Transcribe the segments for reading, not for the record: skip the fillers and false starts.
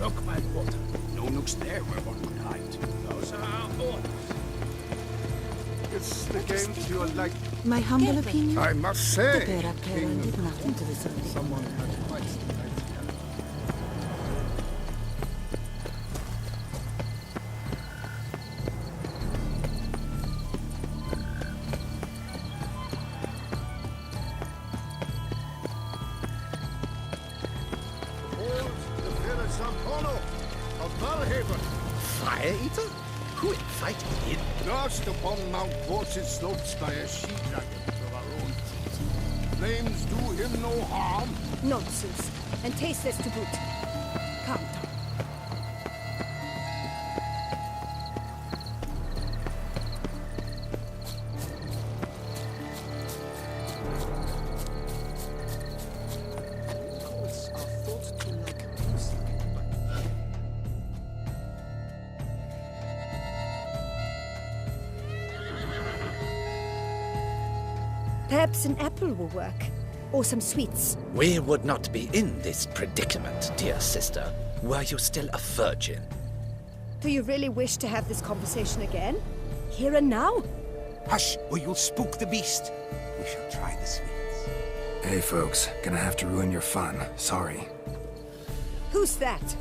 Look, my water. No nooks there where one could hide. Those are our orders. It's the games you like. My humble opinion? I must say. The bear apparent did nothing to deserve it. Someone had twice the idea. Fire Eater? Who invited him? Lost upon Mount Vortis slopes by a she-dragon of our own teeth. Flames do him no harm. Nonsense. And tasteless to boot. Come. Perhaps an apple will work. Or some sweets. We would not be in this predicament, dear sister, were you still a virgin. Do you really wish to have this conversation again? Here and now? Hush, or you'll spook the beast. We shall try the sweets. Hey folks, gonna have to ruin your fun. Sorry. Who's that?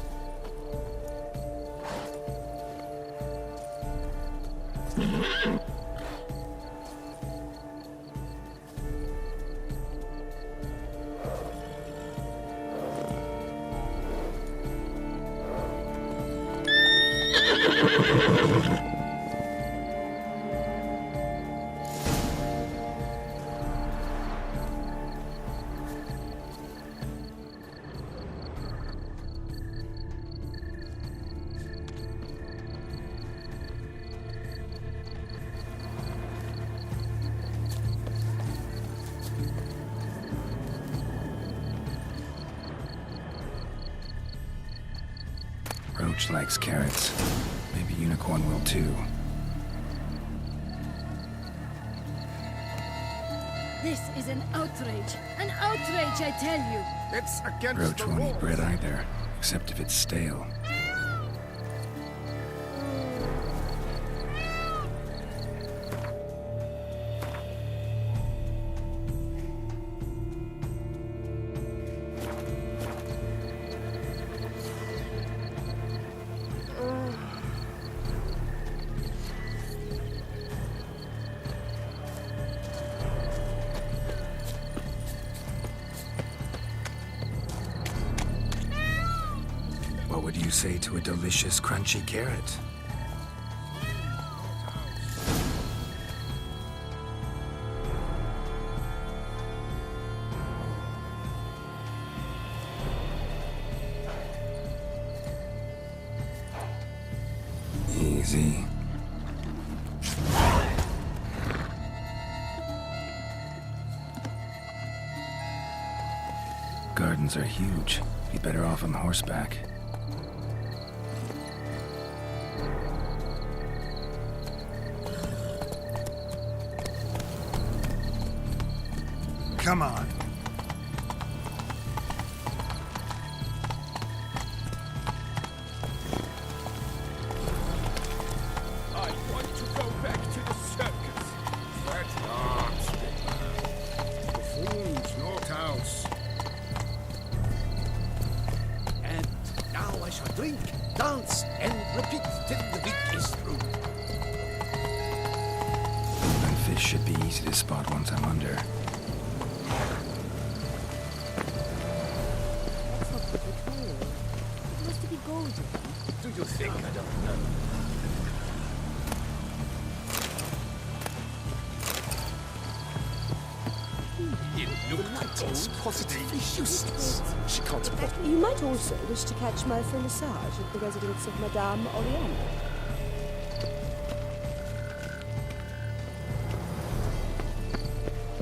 Roach likes carrots. Maybe Unicorn will too. This is an outrage. An outrage, I tell you. It's against Roach the won't rules. eat bread either, except if it's stale. What would you say to a delicious, crunchy carrot? Easy. Gardens are huge. Be better off on horseback. Come on. I want to go back to the circus. That's not buffoons, not else. And now I shall drink, dance, and repeat till the week is through. And fish should be easy to spot once I'm under. Must be golden. Do you think I don't know? You look like it's positively useless. She can't spot me. You might also wish to catch my full massage at the residence of Madame Oriana.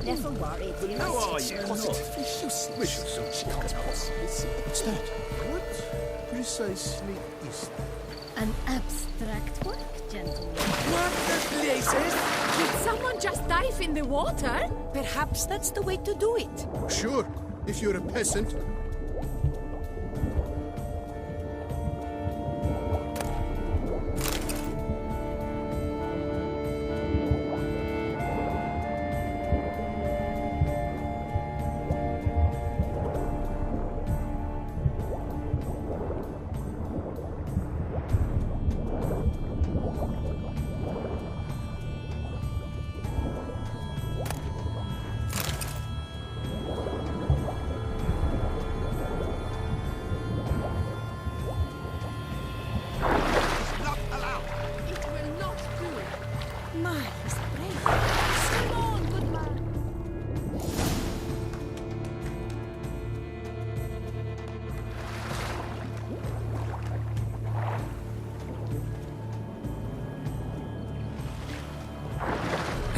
Never worry, dear. How are you? Positively useless. We shall soon She can't possibly see. What's that? What precisely is that? An abstract work, gentlemen. What the blazes? Did someone just dive in the water? Perhaps that's the way to do it. Sure, if you're a peasant.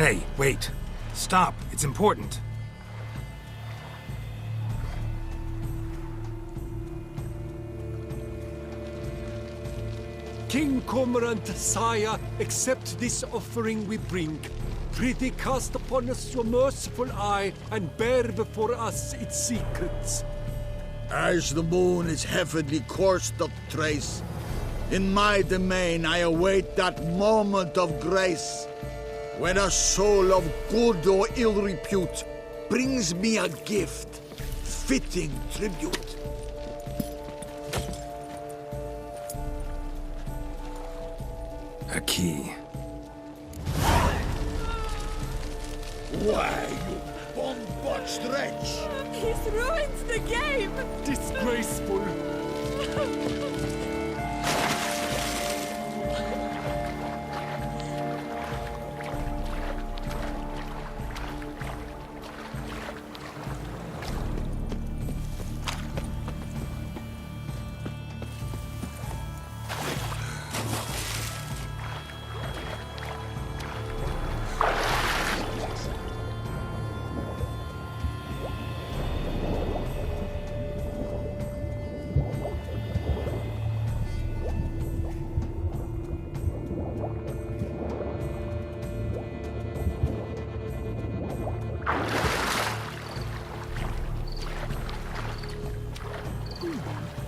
Hey, wait. Stop. It's important. King Cormorant, sire, accept this offering we bring. Prithee cast upon us your merciful eye, and bear before us its secrets. As the moon its heavenly course doth trace, in my domain I await that moment of grace, when a soul of good or ill repute brings me a gift, fitting tribute. A key. Why, you bomb-botched wretch! He's ruined the game! Disgraceful.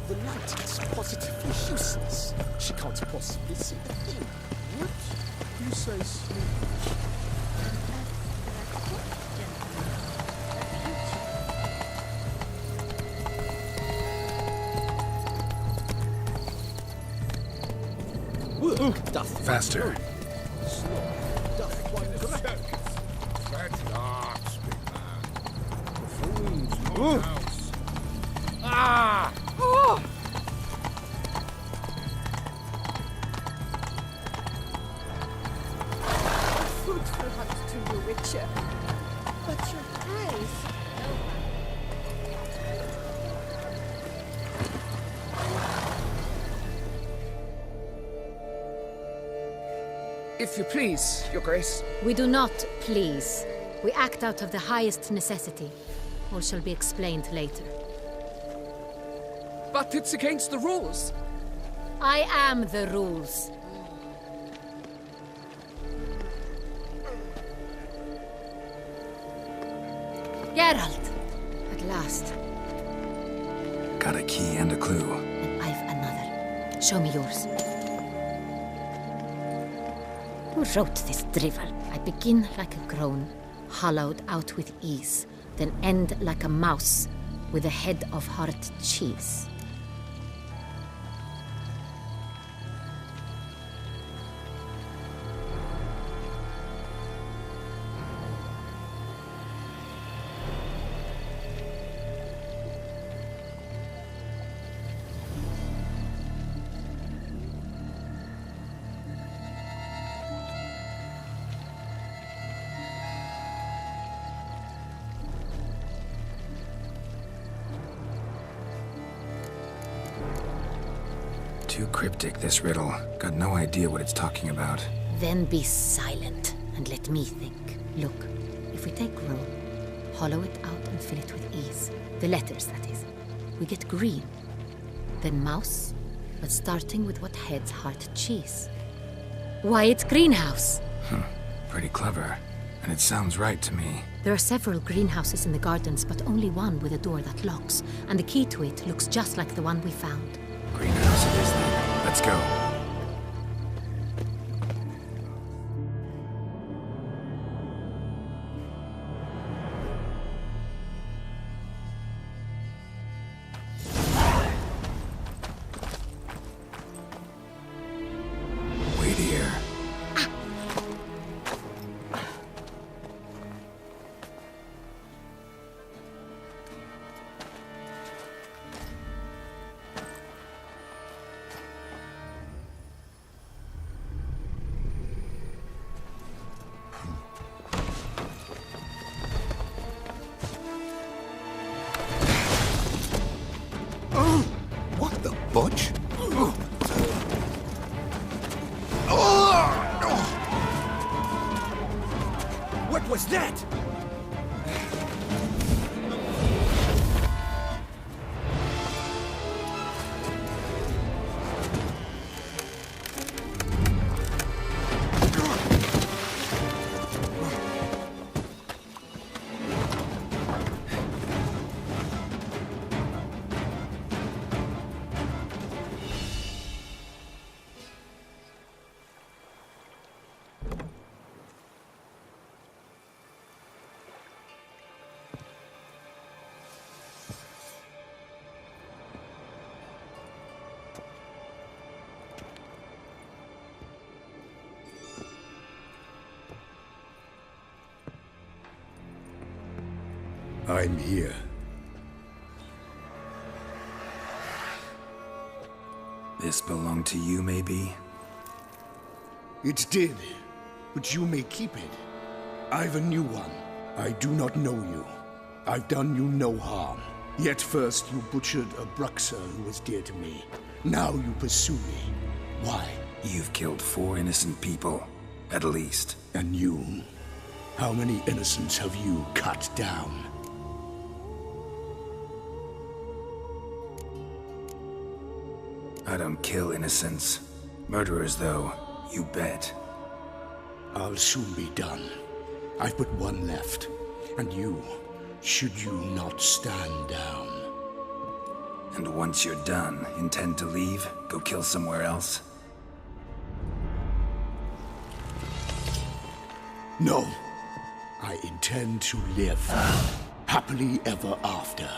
The light is positively useless. She can't possibly see the thing. What? You say so? Faster. Fat larks, big man. Buffoons, no house. Ah! Fruitful hunt to you, Witcher. But your eyes... If you please, Your Grace. We do not please. We act out of the highest necessity. All shall be explained later. But it's against the rules. I am the rules. Geralt! At last. Got a key and a clue. And I've another. Show me yours. Who wrote this drivel? I begin like a groan, hollowed out with ease, then end like a mouse with a head of hard cheese. Too cryptic, this riddle. Got no idea what it's talking about. Then be silent and let me think. Look, if we take roll, hollow it out and fill it with ease. The letters, that is. We get green. Then mouse, but starting with what heads heart cheese. Why, it's greenhouse! Pretty clever. And it sounds right to me. There are several greenhouses in the gardens, but only one with a door that locks. And the key to it looks just like the one we found. Greenhouse it is then. Let's go. Wait here. was that? I'm here. This belonged to you, maybe? It did, but you may keep it. I've a new one. I do not know you. I've done you no harm. Yet first you butchered a Bruxer who was dear to me. Now you pursue me. Why? You've killed 4 innocent people, at least. And you? How many innocents have you cut down? I don't kill innocents. Murderers, though, you bet. I'll soon be done. I've but one left. And you, should you not stand down. And once you're done, intend to leave? Go kill somewhere else? No. I intend to live. Happily ever after.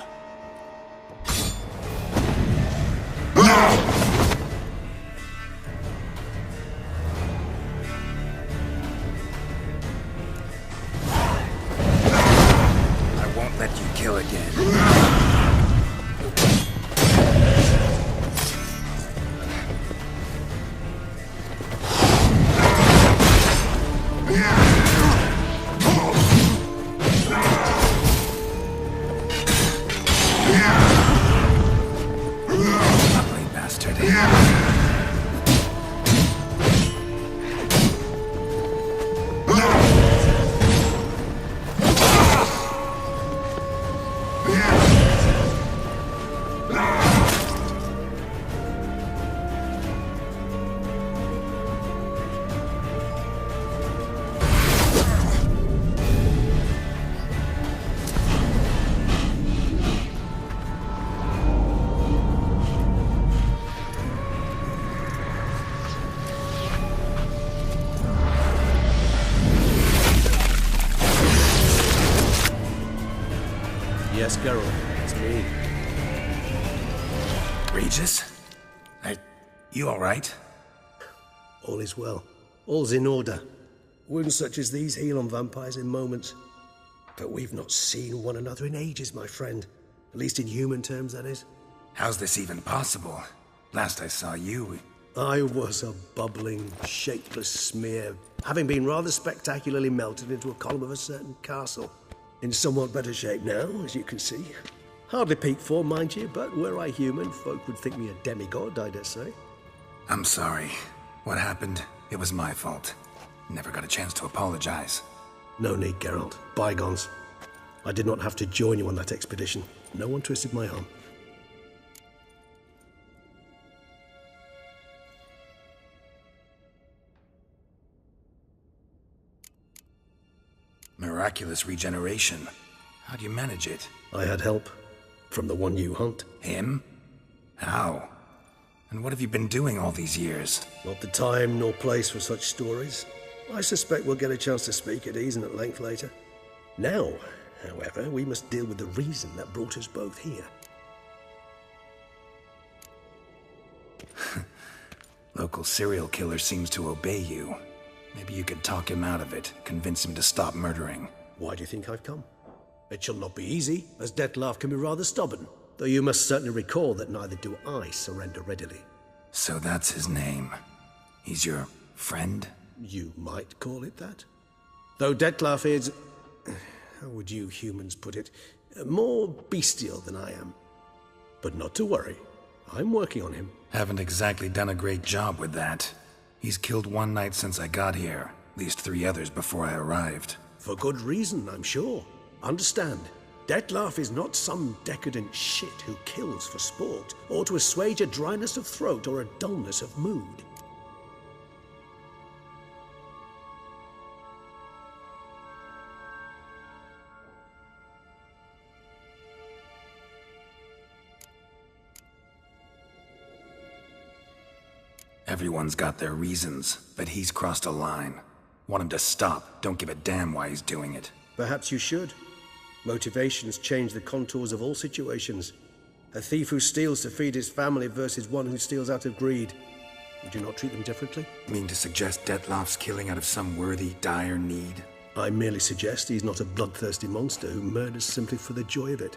I won't let you kill again. Ugly bastard. Yes, Geralt, it's me. Regis? You alright? All is well. All's in order. Wounds such as these heal on vampires in moments. But we've not seen one another in ages, my friend. At least in human terms, that is. How's this even possible? Last I saw you... I was a bubbling, shapeless smear, having been rather spectacularly melted into a column of a certain castle. In somewhat better shape now, as you can see. Hardly peak form, mind you, but were I human, folk would think me a demigod, I dare say. I'm sorry. What happened? It was my fault. Never got a chance to apologize. No need, Geralt. Bygones. I did not have to join you on that expedition. No one twisted my arm. Miraculous regeneration. How do you manage it? I had help. From the one you hunt. Him? How? And what have you been doing all these years? Not the time nor place for such stories. I suspect we'll get a chance to speak at ease and at length later. Now, however, we must deal with the reason that brought us both here. Local serial killer seems to obey you. Maybe you could talk him out of it, convince him to stop murdering. Why do you think I've come? It shall not be easy, as Dettlaff can be rather stubborn. Though you must certainly recall that neither do I surrender readily. So that's his name. He's your friend? You might call it that. Though Dettlaff is... how would you humans put it? More bestial than I am. But not to worry. I'm working on him. Haven't exactly done a great job with that. He's killed one knight since I got here. At least 3 others before I arrived. For good reason, I'm sure. Understand, Dettlaff is not some decadent shit who kills for sport, or to assuage a dryness of throat or a dullness of mood. Everyone's got their reasons, but he's crossed a line. Want him to stop, don't give a damn why he's doing it. Perhaps you should. Motivations change the contours of all situations. A thief who steals to feed his family versus one who steals out of greed. Would you not treat them differently? Mean to suggest Dettlaff's killing out of some worthy, dire need? I merely suggest he's not a bloodthirsty monster who murders simply for the joy of it.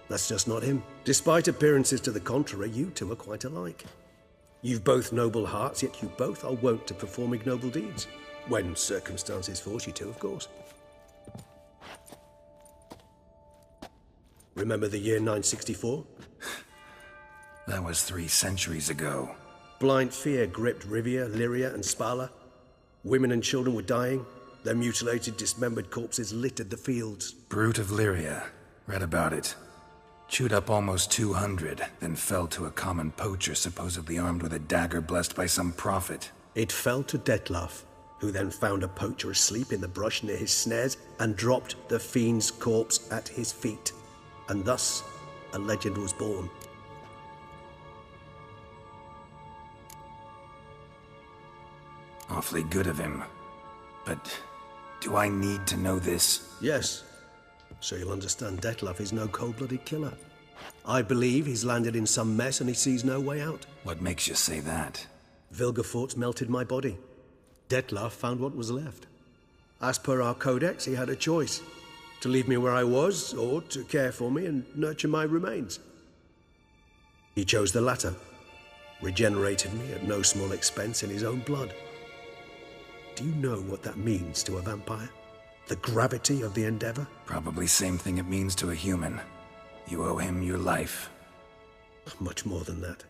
That's just not him. Despite appearances to the contrary, you two are quite alike. You've both noble hearts, yet you both are wont to perform ignoble deeds. When circumstances force you to, of course. Remember the year 964? That was 3 centuries ago. Blind fear gripped Rivia, Lyria, and Spala. Women and children were dying. Their mutilated, dismembered corpses littered the fields. Brute of Lyria. Read about it. Chewed up almost 200, then fell to a common poacher supposedly armed with a dagger blessed by some prophet. It fell to Dettlaff, who then found a poacher asleep in the brush near his snares and dropped the fiend's corpse at his feet. And thus, a legend was born. Awfully good of him. But do I need to know this? Yes. So you'll understand Dettlaff is no cold-blooded killer. I believe he's landed in some mess and he sees no way out. What makes you say that? Vilgefortz melted my body. Dettlaff found what was left. As per our codex, he had a choice. To leave me where I was, or to care for me and nurture my remains. He chose the latter. Regenerated me at no small expense in his own blood. Do you know what that means to a vampire? The gravity of the endeavor? Probably same thing it means to a human. You owe him your life. Much more than that.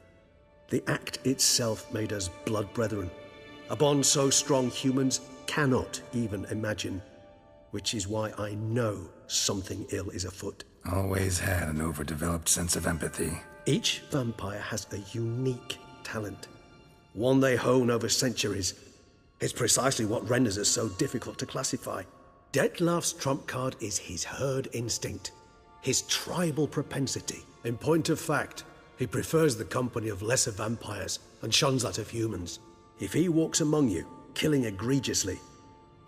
The act itself made us blood brethren. A bond so strong humans cannot even imagine. Which is why I know something ill is afoot. Always had an overdeveloped sense of empathy. Each vampire has a unique talent. One they hone over centuries. It's precisely what renders us so difficult to classify. Dettlaff's trump card is his herd instinct, his tribal propensity. In point of fact, he prefers the company of lesser vampires and shuns that of humans. If he walks among you, killing egregiously,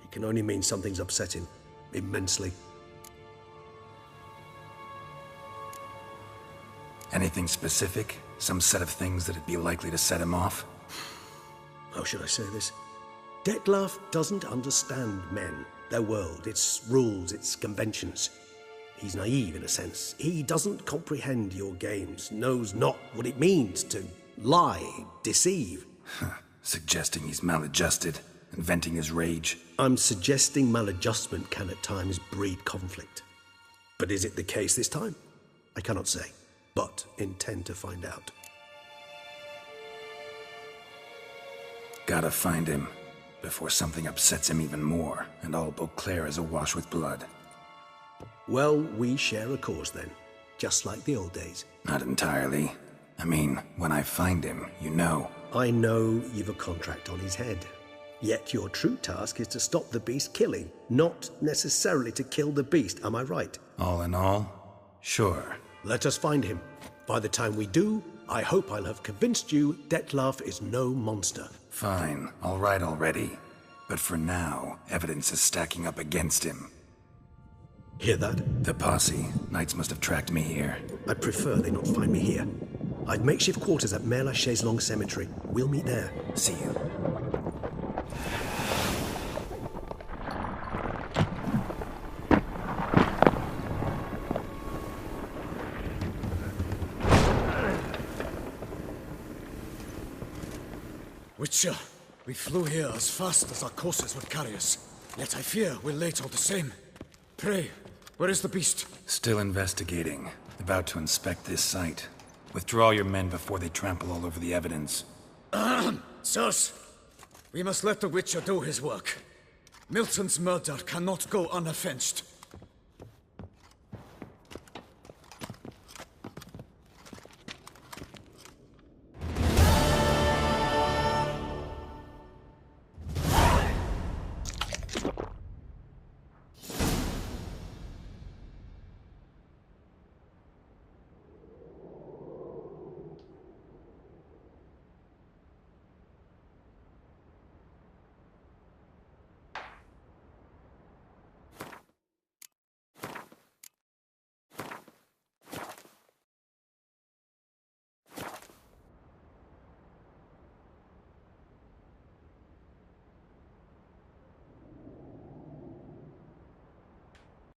it can only mean something's upset him, immensely. Anything specific? Some set of things that'd be likely to set him off? How should I say this? Dettlaff doesn't understand men, their world, its rules, its conventions. He's naive in a sense. He doesn't comprehend your games, knows not what it means to lie, deceive. Suggesting he's maladjusted and venting his rage. I'm suggesting maladjustment can at times breed conflict. But is it the case this time? I cannot say, but intend to find out. Gotta find him before something upsets him even more, and all Beauclair is awash with blood. Well, we share a cause then, just like the old days. Not entirely. I mean, when I find him, you know. I know you've a contract on his head. Yet your true task is to stop the beast killing, not necessarily to kill the beast, am I right? All in all, sure. Let us find him. By the time we do, I hope I'll have convinced you Dettlaff is no monster. Fine, all right already. But for now, evidence is stacking up against him. Hear that? The posse. Knights must have tracked me here. I prefer they not find me here. I've makeshift quarters at Mère Lachaise Long Cemetery. We'll meet there. See you. Witcher, we flew here as fast as our courses would carry us. Yet I fear we're late all the same. Pray, where is the beast? Still investigating. About to inspect this site. Withdraw your men before they trample all over the evidence. Sirs, we must let the Witcher do his work. Milton's murder cannot go unavenged.